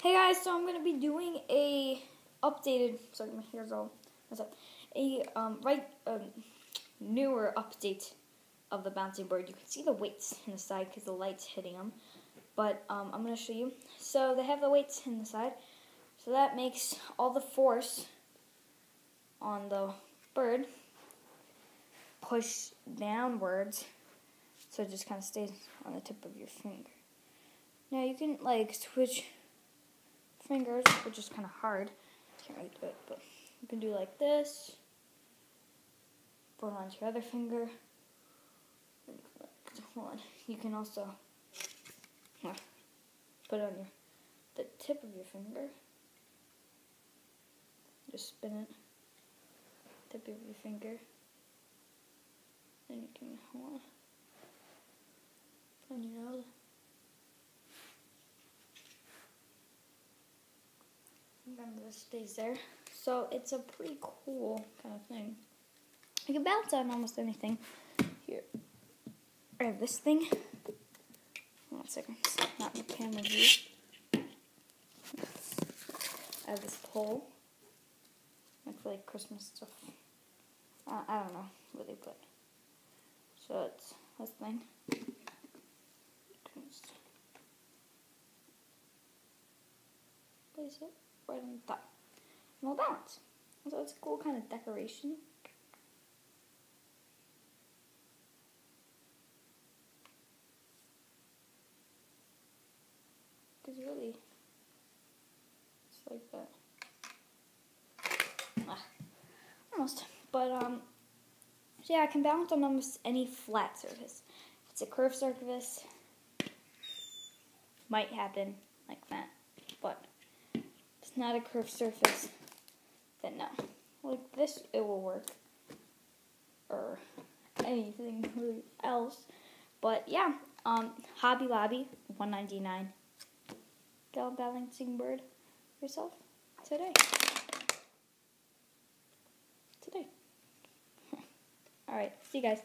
Hey guys, so I'm gonna be doing a updated. Sorry, my hair's all messed up. Newer update of the bouncing board. You can see the weights in the side because the light's hitting them. But I'm gonna show you. So they have the weights in the side. So that makes all the force on the bird push downwards. So it just kind of stays on the tip of your finger. Now you can like switch fingers, which is kind of hard. Can't really do it, but you can do like this. Put it onto your other finger. Hold on. You can also put it on the tip of your finger. Just spin it. Tip of your finger. Then you can hold on. Put on your nose. And then this stays there. So it's a pretty cool kind of thing. You can bounce on almost anything. Here, I have this thing. 1 second, it's not in the camera view. I have this pole. Like for like Christmas stuff. I don't know what they put. So it's this thing. Just place it right on the top. And it'll bounce. So it's a cool kind of decoration. Because really, it's like that. Almost. But, so yeah, I can bounce on almost any flat surface. If it's a curved surface, might happen like that. But if it's not a curved surface, then no. Like this, it will work. Or anything really else. But yeah, Hobby Lobby, $1.99. Get a balancing bird yourself today. Alright, see you guys.